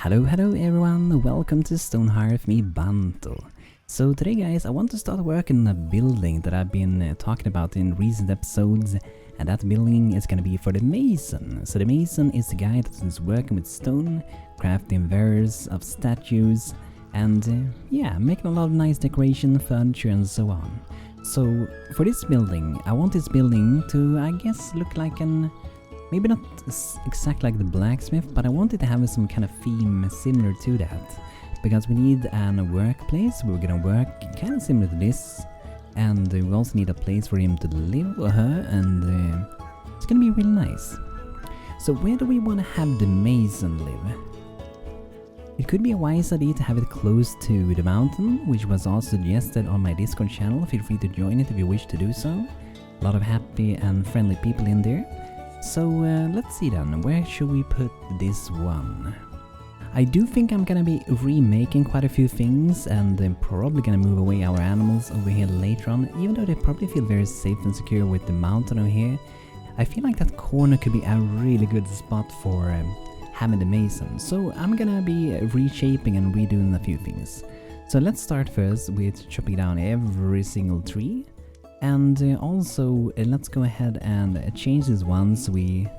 Hello everyone, welcome to Stonehearth, me Banto. So today guys, I want to start working on a building that I've been talking about in recent episodes, and that building is gonna be for the Mason. So the Mason is the guy that is working with stone, crafting various of statues, and yeah, making a lot of nice decoration, furniture and so on. So for this building, I want this building to, I guess, look like an... maybe not exactly like the blacksmith, but I wanted to have some kind of theme similar to that. Because we need a workplace, we're gonna work kind of similar to this. And we also need a place for him to live, or her, and it's gonna be really nice. So where do we want to have the Mason live? It could be a wise idea to have it close to the mountain, which was also suggested on my Discord channel. Feel free to join it if you wish to do so. A lot of happy and friendly people in there. So let's see then, where should we put this one? I do think I'm gonna be remaking quite a few things, and I'm probably gonna move away our animals over here later on, even though they probably feel very safe and secure with the mountain over here. I feel like that corner could be a really good spot for having the Mason, so I'm gonna be reshaping and redoing a few things. So let's start first with chopping down every single tree. And also, let's go ahead and change this one so we're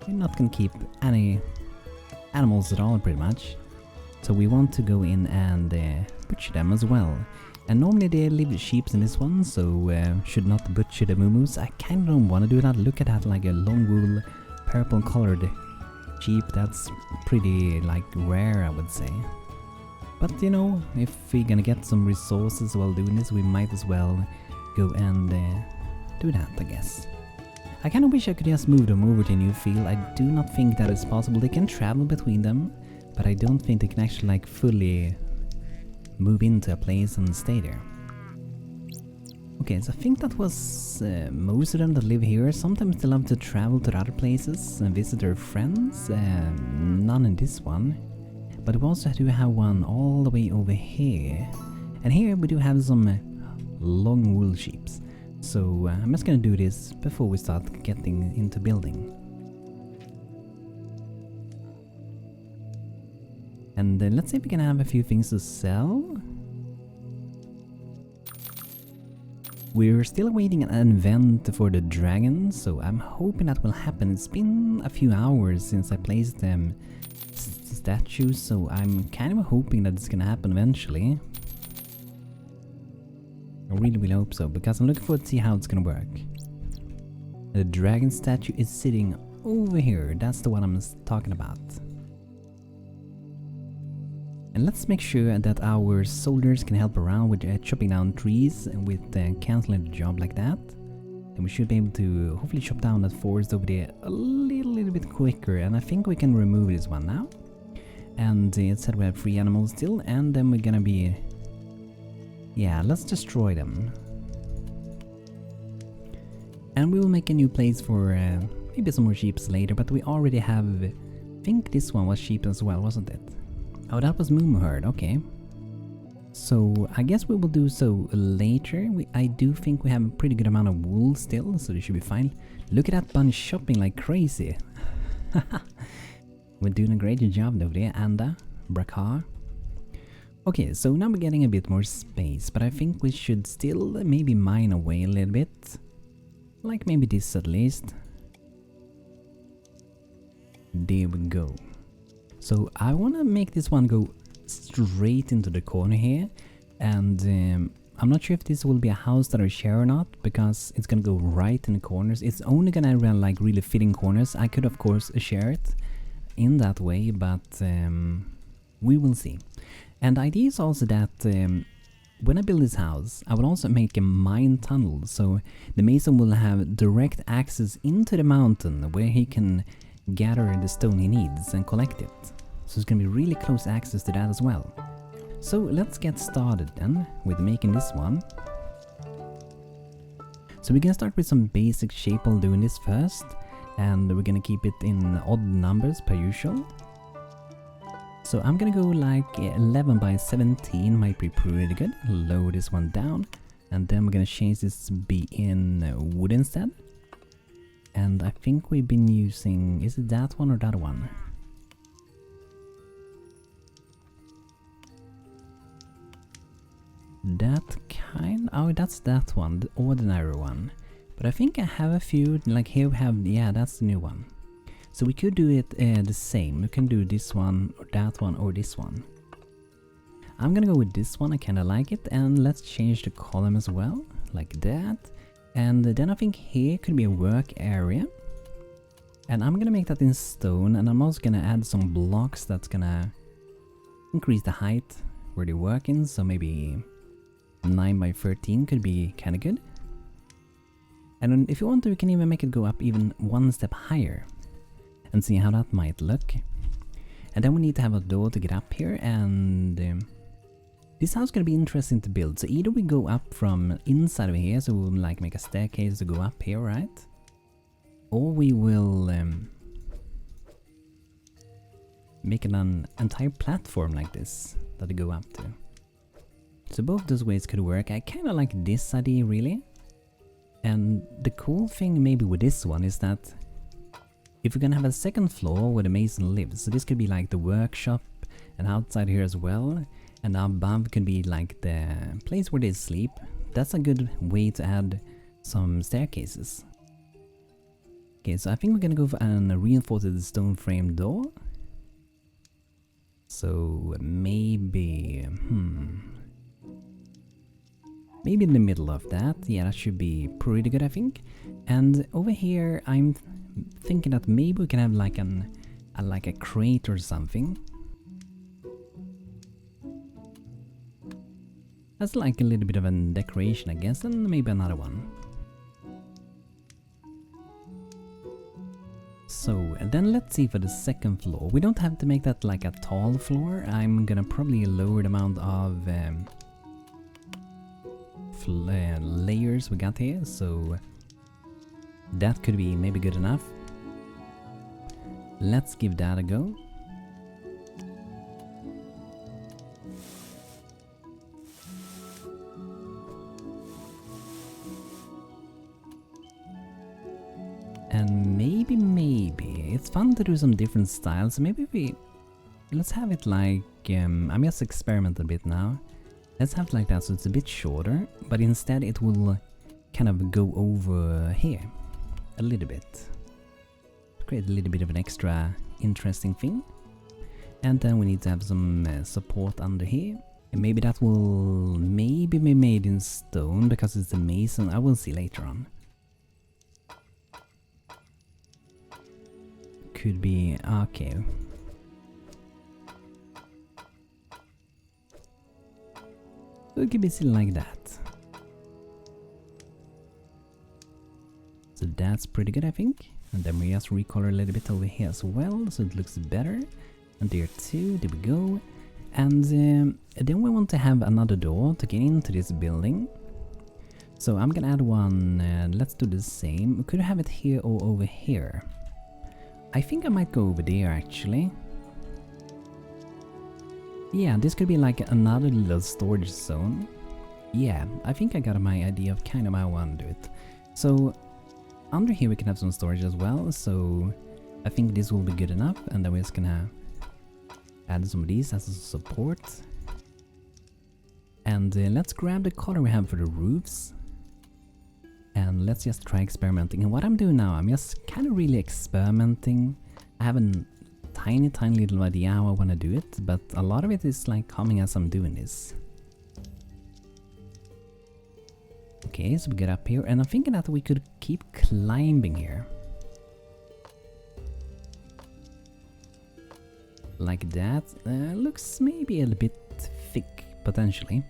not gonna keep any animals at all, pretty much. So we want to go in and butcher them as well. And normally they leave sheep in this one, so should not butcher the moo-moos. I kind of don't want to do that. Look at that, like a long wool, purple colored sheep. That's pretty like rare, I would say. But you know, if we're gonna get some resources while doing this, we might as well go and do that, I guess. I kinda wish I could just move them over to a new field. I do not think that is possible. They can travel between them, but I don't think they can actually like fully move into a place and stay there. Okay, so I think that was most of them that live here. Sometimes they love to travel to other places and visit their friends. None in this one. But we also do have one all the way over here. And here we do have some long wool sheeps. So I'm just gonna do this before we start getting into building. And let's see if we can have a few things to sell. We're still waiting an event for the dragon, so I'm hoping that will happen. It's been a few hours since I placed them statues, so I'm kind of hoping that it's gonna happen eventually. I really hope so, because I'm looking forward to see how it's gonna work. The dragon statue is sitting over here. That's the one I'm talking about. And let's make sure that our soldiers can help around with chopping down trees and with cancelling the job like that. And we should be able to hopefully chop down that forest over there a little bit quicker. And I think we can remove this one now. And it said we have 3 animals still, and then we're gonna be... yeah, let's destroy them. And we will make a new place for maybe some more sheep later, but we already have... I think this one was sheep as well, wasn't it? Oh, that was Moomherd, okay. So I guess we will do so later. I do think we have a pretty good amount of wool still, so they should be fine. Look at that bunch shopping like crazy. We're doing a great job over there, Anda, Brakar. Okay, so now we're getting a bit more space, but I think we should still maybe mine away a little bit. Like maybe this at least. There we go. So I want to make this one go straight into the corner here. And I'm not sure if this will be a house that I share or not, because it's going to go right in the corners. It's only going to like really fit in corners. I could of course share it in that way, but we will see. And the idea is also that when I build this house, I will also make a mine tunnel, so the Mason will have direct access into the mountain where he can gather the stone he needs and collect it. So it's gonna be really close access to that as well. So let's get started then with making this one. So we're gonna start with some basic shape while doing this first. And we're gonna keep it in odd numbers per usual. So I'm gonna go like 11 by 17, might be pretty good. Lower this one down. And then we're gonna change this to be in wood instead. And I think we've been using... is it that one or that one? That kind... Oh, that's that one, the ordinary one. But I think I have a few, like here we have... Yeah, that's the new one. So we could do it the same. We can do this one, or that one, or this one. I'm gonna go with this one, I kinda like it. And let's change the column as well, like that. And then I think here could be a work area. And I'm gonna make that in stone, and I'm also gonna add some blocks that's gonna increase the height where they're working, so maybe 9 by 13 could be kinda good. And then if you want to, we can even make it go up even one step higher and see how that might look. And then we need to have a door to get up here, and this house is gonna be interesting to build. So either we go up from inside of here, so we'll like make a staircase to go up here, right? Or we will make an entire platform like this that we go up to. So both those ways could work. I kinda like this idea really. And the cool thing maybe with this one is that if we're gonna have a second floor where the mason lives, so this could be like the workshop and outside here as well, and above could be like the place where they sleep. That's a good way to add some staircases. Okay, so I think we're gonna go for a reinforced stone frame door. So maybe... maybe in the middle of that. Yeah, that should be pretty good, I think. And over here, I'm thinking that maybe we can have like a crate or something. That's like a little bit of a decoration, I guess, and maybe another one. So, and then let's see for the second floor. We don't have to make that like a tall floor. I'm gonna probably lower the amount of layers we got here, so that could be maybe good enough. Let's give that a go. And maybe it's fun to do some different styles. So maybe let's have it like I'm just experimenting a bit now. Let's have it like that, so it's a bit shorter, but instead it will kind of go over here a little bit. Create a little bit of an extra interesting thing. And then we need to have some support under here. And maybe that will maybe be made in stone because it's a mason. I will see later on. Could be okay. So it could be still like that. So that's pretty good, I think. And then we just recolor a little bit over here as well, so it looks better. And there too, there we go. And then we want to have another door to get into this building. So I'm gonna add one, let's do the same. We could have it here or over here. I think I might go over there actually. Yeah, this could be like another little storage zone. Yeah, I think I got my idea of kind of how I want to do it. So under here we can have some storage as well, so I think this will be good enough, and then we're just gonna add some of these as a support. And let's grab the color we have for the roofs. And let's just try experimenting. And what I'm doing now, I'm just kind of really experimenting. I have a tiny little idea how I want to do it, but a lot of it is like coming as I'm doing this. Okay, so we get up here, and I'm thinking that we could keep climbing here. Like that. Looks maybe a little bit thick, potentially.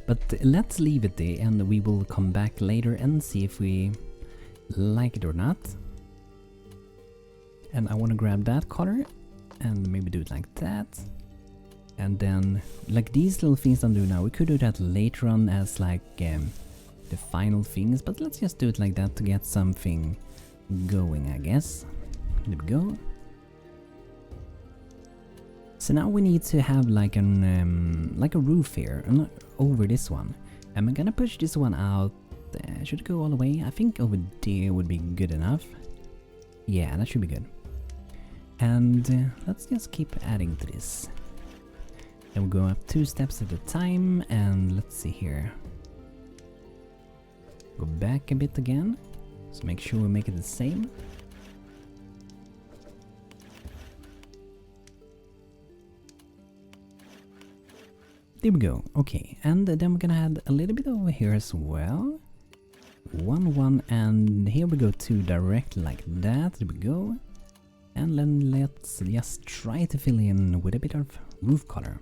But let's leave it there, and we will come back later and see if we like it or not. And I want to grab that color and maybe do it like that. And then, like these little things I'm doing now, we could do that later on as like the final things, but let's just do it like that to get something going, I guess. There we go. So now we need to have like a roof here, over this one. I'm gonna push this one out. Should it go all the way? I think over there would be good enough. Yeah, that should be good. And let's just keep adding to this. Then we go up 2 steps at a time, and let's see here. Go back a bit again, so make sure we make it the same. There we go, okay, and then we're gonna add a little bit over here as well. 1, 1, and here we go 2 directly like that, there we go. And then let's just try to fill in with a bit of roof color.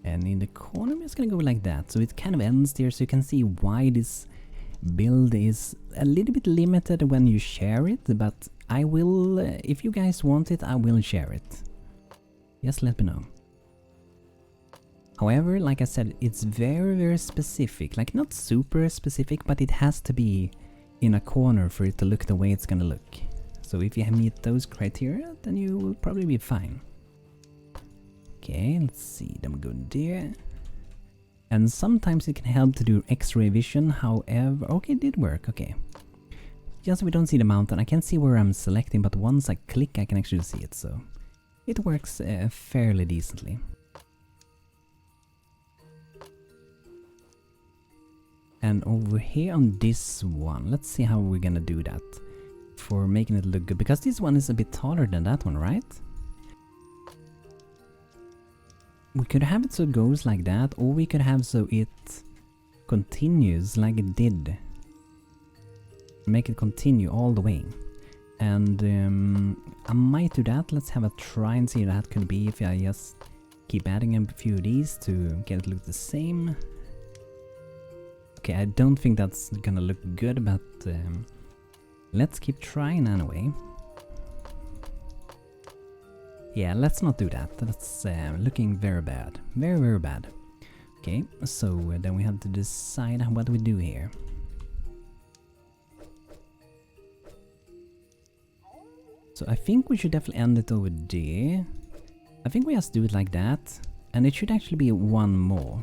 And in the corner I'm just gonna go like that, so it kind of ends there, so you can see why this build is a little bit limited when you share it, but I will, if you guys want it, I will share it. Just let me know. However, like I said, it's very specific, like not super specific, but it has to be in a corner for it to look the way it's gonna look. So if you meet those criteria, then you will probably be fine. Okay, let's see, then we go there. And sometimes it can help to do X-ray vision, however... Okay, it did work, okay. Just so we don't see the mountain, I can't see where I'm selecting, but once I click I can actually see it, so... It works fairly decently. And over here on this one, let's see how we're gonna do that. For making it look good, because this one is a bit taller than that one, right? We could have it so it goes like that, or we could have so it continues like it did. Make it continue all the way. And I might do that. Let's have a try and see what that could be if I just keep adding a few of these to get it look the same. Okay, I don't think that's gonna look good, but let's keep trying anyway. Yeah, let's not do that. That's looking very bad. Very bad. Okay, so then we have to decide what we do here. So I think we should definitely end it over there. I think we just do it like that. And it should actually be one more.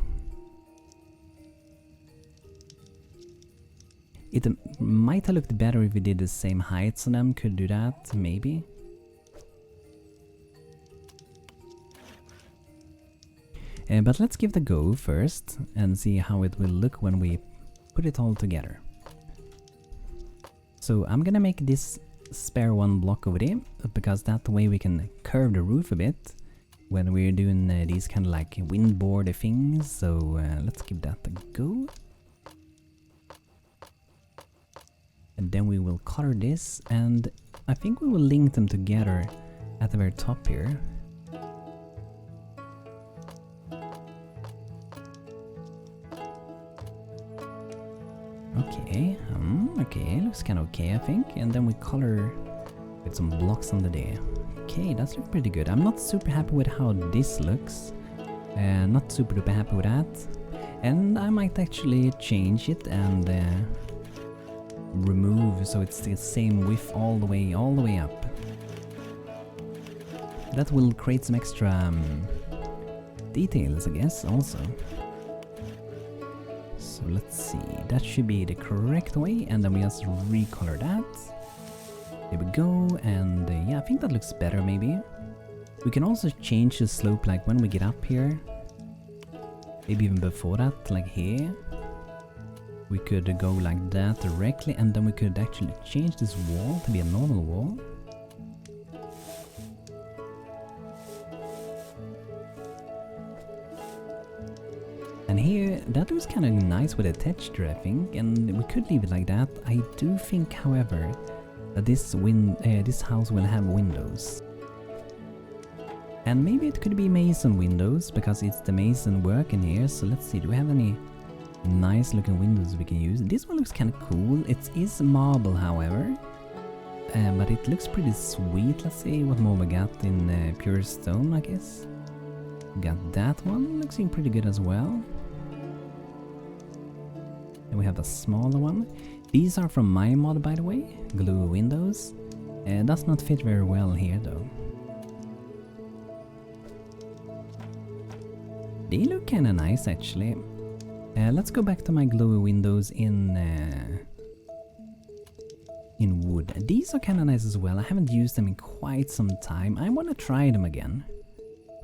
It might have looked better if we did the same heights on them. Could do that, maybe. But let's give it a go first and see how it will look when we put it all together. So I'm gonna make this spare one block over there, because that way we can curve the roof a bit when we're doing these kind of like windboard things. So let's give that a go. And then we will color this, and I think we will link them together at the very top here. Okay, okay, looks kind of okay I think. And then we color with some blocks under there. Okay, that's looking pretty good. I'm not super happy with how this looks. Not super duper happy with that. And I might actually change it and remove so it's the same width all the way up. That will create some extra details, I guess, also. So let's see, that should be the correct way, and then we just recolor that. There we go, and yeah, I think that looks better maybe. We can also change the slope like when we get up here. Maybe even before that, like here. We could go like that directly, and then we could actually change this wall to be a normal wall. And here, that was kind of nice with the texture, I think, and we could leave it like that. I do think, however, that this house will have windows. And maybe it could be mason windows, because it's the mason work in here. So let's see, do we have any nice looking windows we can use? This one looks kind of cool. It is marble, however, but it looks pretty sweet. Let's see what more we got in pure stone, I guess. Got that one, looks pretty good as well. And we have a smaller one. These are from my mod, by the way, glue windows. Does not fit very well here though. They look kinda nice actually. Let's go back to my glowy windows in wood. These are kinda nice as well. I haven't used them in quite some time. I wanna try them again,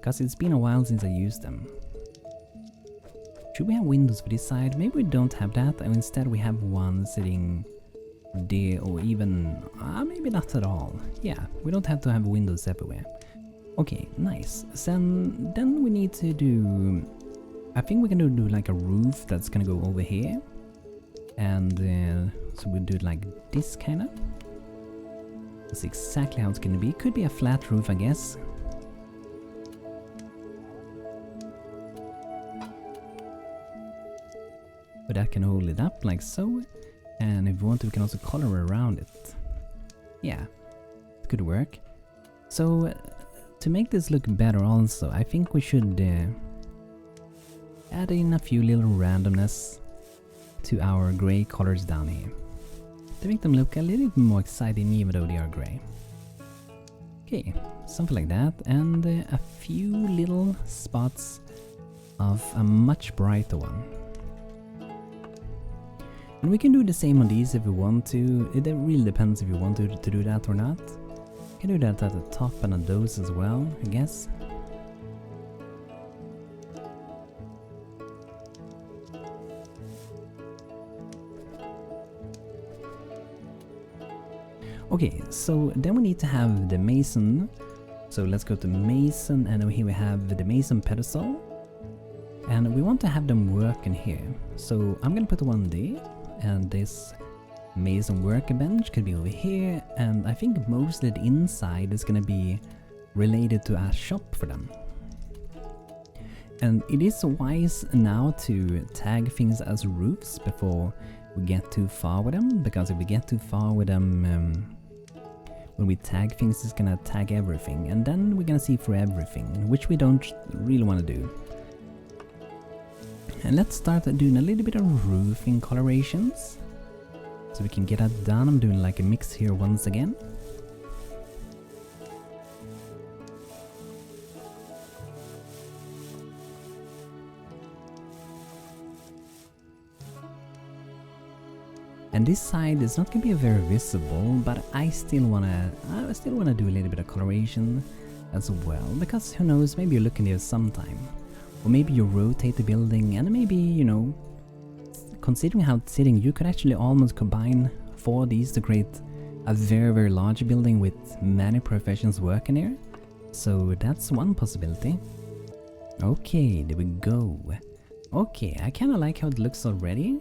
because it's been a while since I used them. Should we have windows for this side? Maybe we don't have that, and instead we have one sitting there, or even... maybe not at all. Yeah, we don't have to have windows everywhere. Okay, nice. Then we need to do... I think we're gonna do like a roof that's gonna go over here. And so we'll do it like this kind of. That's exactly how it's gonna be. Could be a flat roof, I guess. But that can hold it up like so. And if we want to, we can also color around it. Yeah, it could work. So to make this look better also, I think we should add in a few little randomness to our grey colors down here. To make them look a little bit more exciting even though they are grey. Okay, something like that. And a few little spots of a much brighter one. And we can do the same on these if we want to. It really depends if you want to do that or not. You can do that at the top and on those as well, I guess. Okay, so then we need to have the mason. So let's go to mason, and here we have the mason pedestal. And we want to have them work in here. So I'm gonna put one there. And this mason workbench could be over here, and I think mostly the inside is gonna be related to a shop for them. And it is wise now to tag things as roofs before we get too far with them, because if we get too far with them, when we tag things, it's gonna tag everything, and then we're gonna see through everything, which we don't really want to do. And let's start doing a little bit of roofing colorations, so we can get that done. I'm doing like a mix here once again. And this side is not gonna be very visible, but I still wanna do a little bit of coloration as well, because who knows, maybe you're looking there sometime. Or maybe you rotate the building, and maybe, you know, considering how it's sitting, you could actually almost combine 4 of these to create a very, very large building with many professions working here. So that's one possibility. Okay, there we go. Okay, I kind of like how it looks already.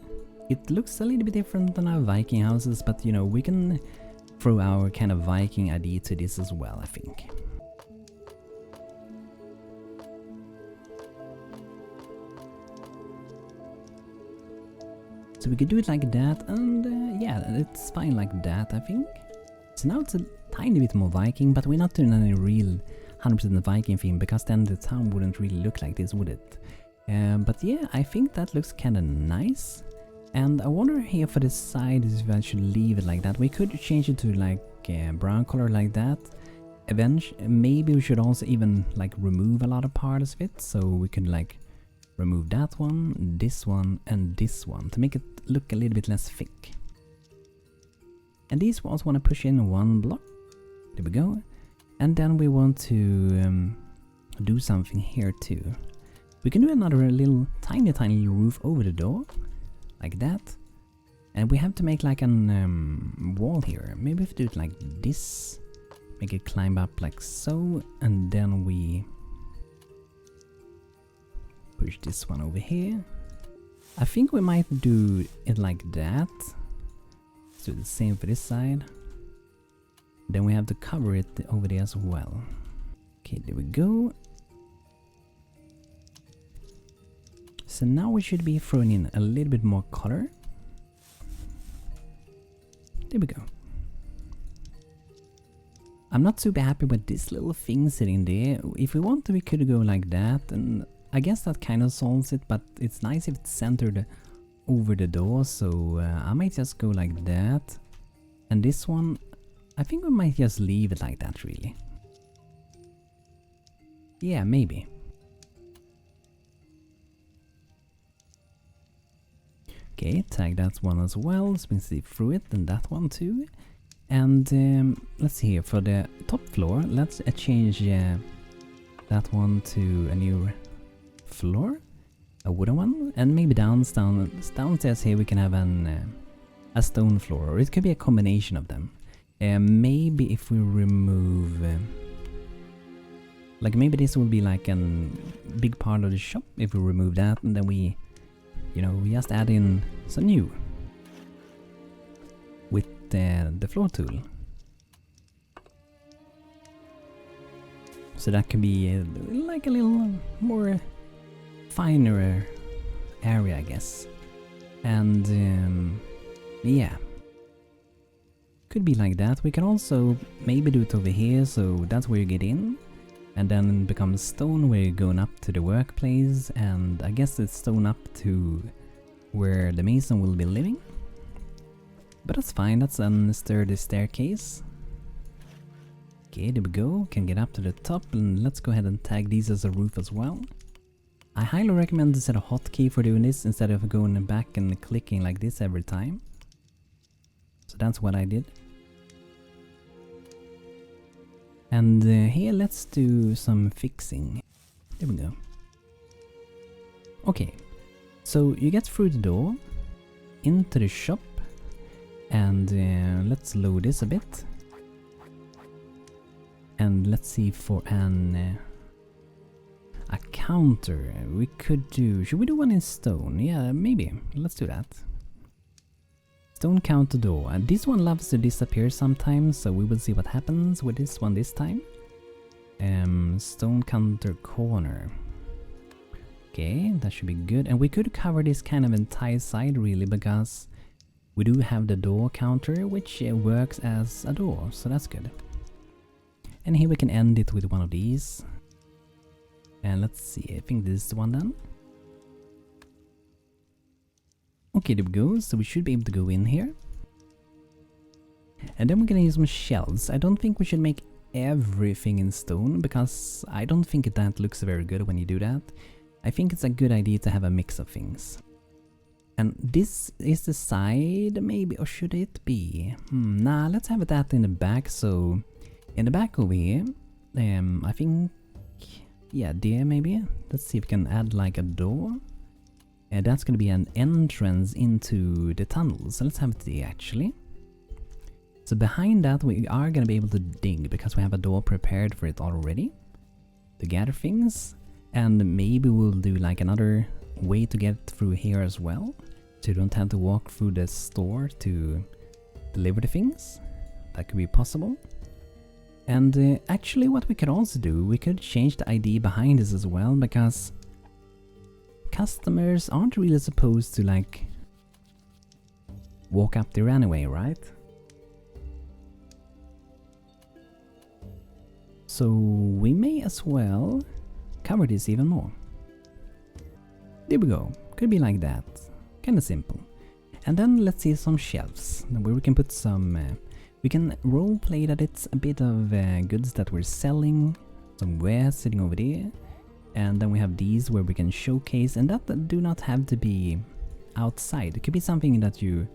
It looks a little bit different than our Viking houses, but you know, we can throw our kind of Viking idea to this as well, I think. So we could do it like that, and yeah, it's fine like that, I think. So now it's a tiny bit more Viking, but we're not doing any real 100% Viking theme, because then the town wouldn't really look like this, would it? But yeah, I think that looks kinda nice. And I wonder here for the side if I should leave it like that. We could change it to like brown color like that. Eventually, maybe we should also even like remove a lot of parts of it, so we could like remove that one, and this one to make it look a little bit less thick. And these we also want to push in 1 block. There we go. And then we want to do something here too. We can do another little tiny roof over the door, like that. And we have to make like an wall here. Maybe if we do it like this, make it climb up like so, and then we push this one over here. I think we might do it like that. Let's do the same for this side. Then we have to cover it over there as well. Okay, there we go. So now we should be throwing in a little bit more color. There we go. I'm not super happy with this little thing sitting there. If we want to, we could go like that, and I guess that kind of solves it, but it's nice if it's centered over the door, so I might just go like that. And this one, I think we might just leave it like that, really. Yeah, maybe. Okay, tag that one as well, so we can see through it, and that one too. And let's see here, for the top floor, let's change that one to a new floor, a wooden one, and maybe downstairs here we can have a stone floor, or it could be a combination of them. Maybe if we remove, like maybe this will be like a big part of the shop if we remove that, and then we, you know, we just add in some new with the floor tool. So that could be like a little more finer area, I guess. And yeah, could be like that. We can also maybe do it over here, so that's where you get in, and then it becomes stone where you're going up to the workplace, and I guess it's stone up to where the mason will be living. But that's fine, that's a sturdy staircase. Okay, there we go, can get up to the top, and let's go ahead and tag these as a roof as well. I highly recommend to set a hotkey for doing this instead of going back and clicking like this every time. So that's what I did. And here let's do some fixing. There we go. Okay, so you get through the door into the shop, and let's load this a bit. And let's see for a counter. We could do... Should we do one in stone? Yeah, maybe. Let's do that. Stone counter door. And this one loves to disappear sometimes, so we will see what happens with this one this time. Stone counter corner. Okay, that should be good. And we could cover this kind of entire side really, because we do have the door counter, which works as a door, so that's good. And here we can end it with one of these. And let's see, I think this is the one then. Okay, there we go, so we should be able to go in here. And then we're gonna use some shelves. I don't think we should make everything in stone, because I don't think that looks very good when you do that. I think it's a good idea to have a mix of things. And this is the side, maybe, or should it be? Nah, let's have that in the back, so... In the back over here, I think, yeah, there maybe. Let's see if we can add like a door. That's gonna be an entrance into the tunnel, so let's have it there actually. So behind that we are gonna be able to dig, because we have a door prepared for it already. To gather things, and maybe we'll do like another way to get through here as well. So you don't have to walk through the store to deliver the things. That could be possible. And actually what we could also do, we could change the ID behind this as well, because customers aren't really supposed to like walk up there anyway, right? So we may as well cover this even more. There we go, could be like that, kinda simple. And then let's see some shelves where we can put some... we can roleplay that it's a bit of goods that we're selling, some wares sitting over there, and then we have these where we can showcase, and that do not have to be outside. It could be something that you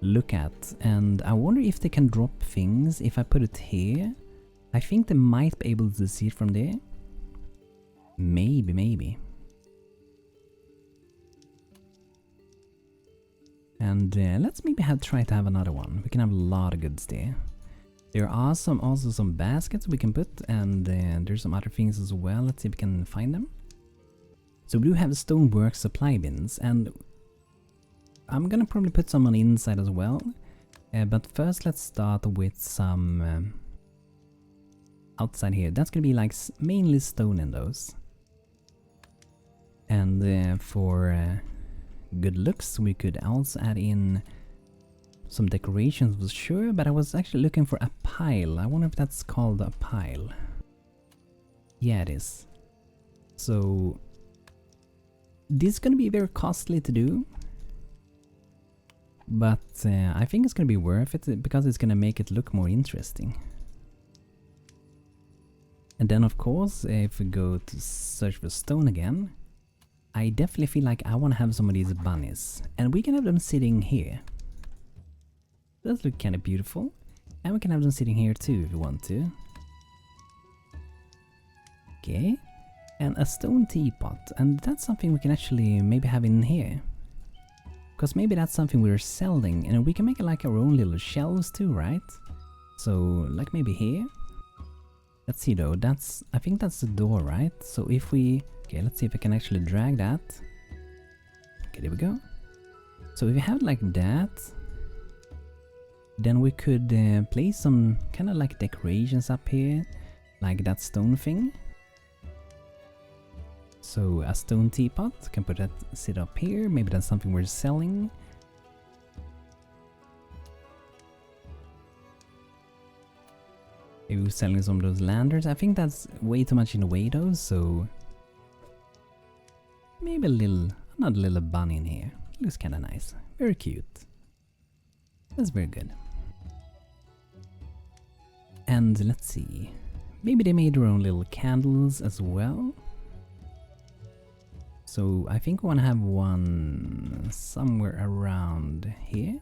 look at, and I wonder if they can drop things if I put it here. I think they might be able to see it from there. Maybe. And let's maybe try to have another one. We can have a lot of goods there. There are also some baskets we can put, and there's some other things as well. Let's see if we can find them. So we do have stonework supply bins, and I'm gonna probably put some on the inside as well. But first let's start with some outside here. That's gonna be like mainly stone in those. And for good looks we could also add in some decorations for sure, but I was actually looking for a pile. I wonder if that's called a pile. Yeah, it is. So this is gonna be very costly to do, but I think it's gonna be worth it, because it's gonna make it look more interesting. And then of course, if we go to search for stone again, I definitely feel like I want to have some of these bunnies, and we can have them sitting here. That looks kind of beautiful, and we can have them sitting here too if we want to. Okay. And a stone teapot. And that's something we can actually maybe have in here. Because maybe that's something we're selling. And we can make it like our own little shelves too, right? So, like maybe here. Let's see though, I think that's the door, right? So if we... Okay, let's see if I can actually drag that. Okay, there we go. So if you have it like that, then we could place some kind of like decorations up here. Like that stone thing. So a stone teapot, can put that, sit up here. Maybe that's something we're selling. Maybe we're selling some of those lanterns. I think that's way too much in the way though, so... Maybe another little bunny in here. Looks kinda nice. Very cute. That's very good. And let's see. Maybe they made their own little candles as well. So I think we wanna have one somewhere around here.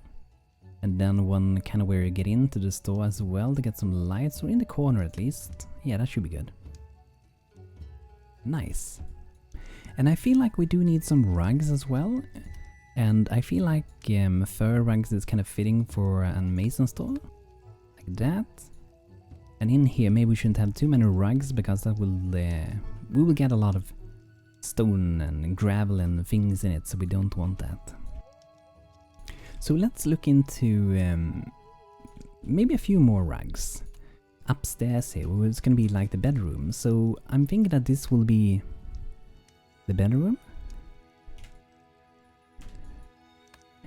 And then one kind of where you get into the store as well to get some lights, or in the corner at least. Yeah, that should be good. Nice. And I feel like we do need some rugs as well. And I feel like fur rugs is kind of fitting for a mason store. Like that. And in here maybe we shouldn't have too many rugs, because that will we will get a lot of stone and gravel and things in it, so we don't want that. So let's look into maybe a few more rugs. Upstairs here, it's gonna be like the bedroom. So I'm thinking that this will be the bedroom.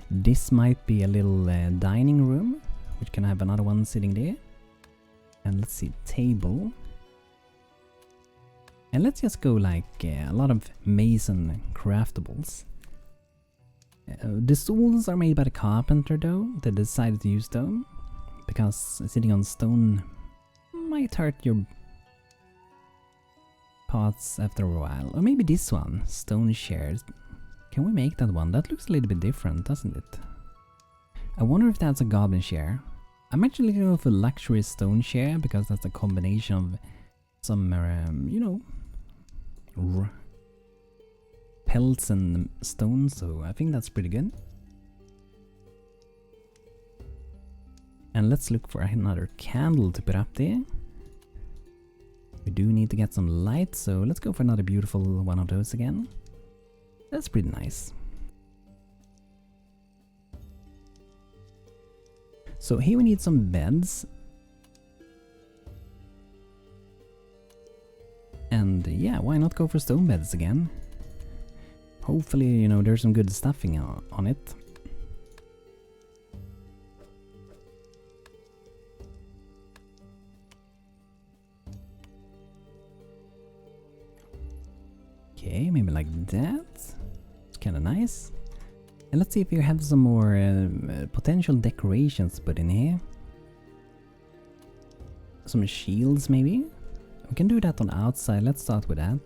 This might be a little dining room, which can have another one sitting there. And let's see, table. And let's just go like a lot of mason craftables. The stools are made by the carpenter though. They decided to use them because sitting on stone might hurt your parts after a while. Or maybe this one, Stonehearth. Can we make that one? That looks a little bit different, doesn't it? I wonder if that's a goblin chair. I'm actually going for luxury stone chair because that's a combination of some, you know, pelts and stones, so I think that's pretty good. And let's look for another candle to put up there. We do need to get some light, so let's go for another beautiful one of those again. That's pretty nice. So here we need some beds. And yeah, why not go for stone beds again? Hopefully, you know, there's some good stuffing on it. Okay, maybe like that. It's kind of nice. And let's see if you have some more potential decorations put in here. Some shields maybe? We can do that on the outside, let's start with that.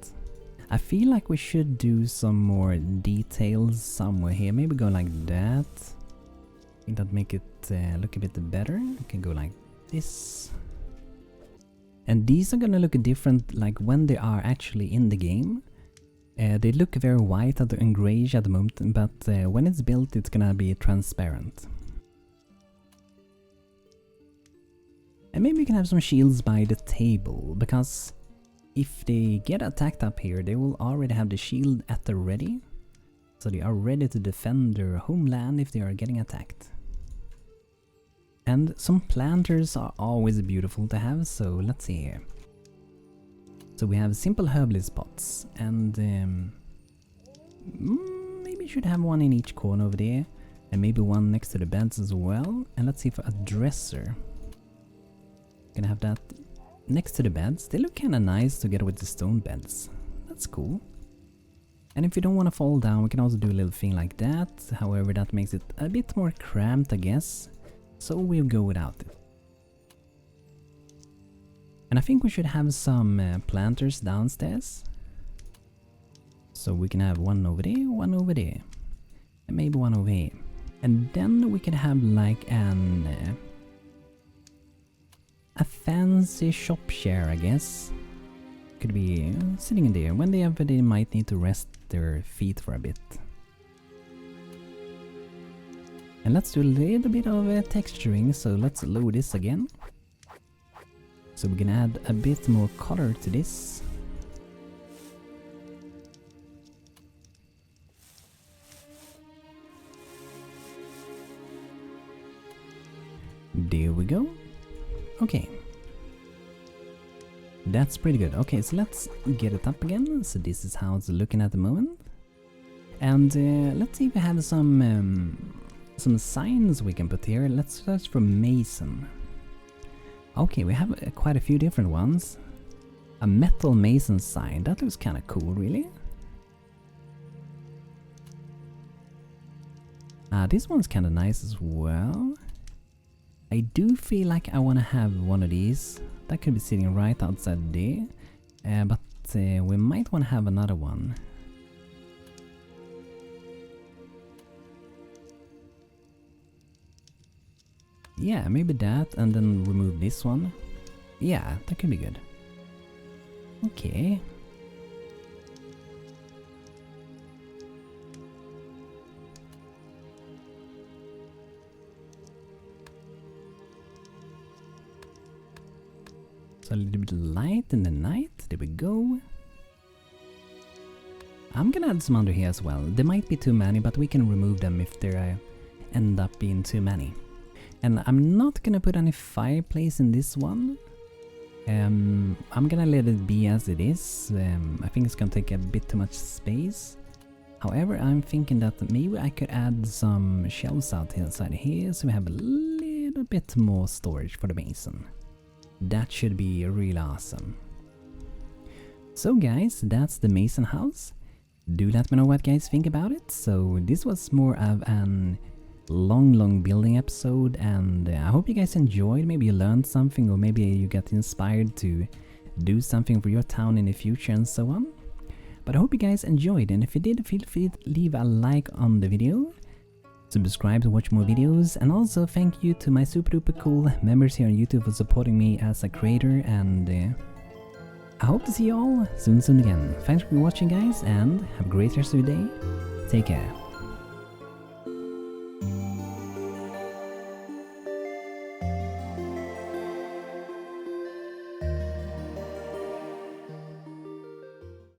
I feel like we should do some more details somewhere here. Maybe go like that. I think that make it look a bit better. We can go like this. And these are gonna look different like when they are actually in the game. They look very white and grayish at the moment, but when it's built it's gonna be transparent. And maybe we can have some shields by the table, because if they get attacked up here, they will already have the shield at the ready. So they are ready to defend their homeland if they are getting attacked. And some planters are always beautiful to have, so let's see here. So we have simple herbalist pots, and maybe you should have one in each corner over there, and maybe one next to the beds as well. And let's see for a dresser. Gonna have that next to the beds. They look kinda nice together with the stone beds. That's cool. And if you don't want to fall down, we can also do a little thing like that. However, that makes it a bit more cramped, I guess. So we'll go without it. And I think we should have some planters downstairs. So we can have one over there, and maybe one over here. And then we can have like a fancy shop chair, I guess. could be sitting in there. When they might need to rest their feet for a bit. And let's do a little bit of texturing, so let's load this again. So we can add a bit more color to this. There we go. Okay. That's pretty good. Okay, so let's get it up again. So this is how it's looking at the moment. And let's see if we have some signs we can put here. Let's search for mason. Okay, we have quite a few different ones. A metal mason sign. That looks kind of cool, really. This one's kind of nice as well. I do feel like I want to have one of these. That could be sitting right outside there. But we might want to have another one. Yeah, maybe that, and then remove this one. Yeah, that could be good. Okay. So a little bit light in the night. There we go. I'm gonna add some under here as well. There might be too many, but we can remove them if there end up being too many. And I'm not gonna put any fireplace in this one. I'm gonna let it be as it is. I think it's gonna take a bit too much space. However, I'm thinking that maybe I could add some shelves out inside here, so we have a little bit more storage for the mason. That should be really awesome. So guys, that's the mason house. Do let me know what guys think about it. So this was more of an long building episode, and I hope you guys enjoyed. Maybe you learned something, or maybe you got inspired to do something for your town in the future and so on. But I hope you guys enjoyed, and if you did, feel free to leave a like on the video, subscribe to watch more videos, and also thank you to my super duper cool members here on YouTube for supporting me as a creator, and I hope to see you all soon again. Thanks for watching guys, and have a great rest of your day. Take care.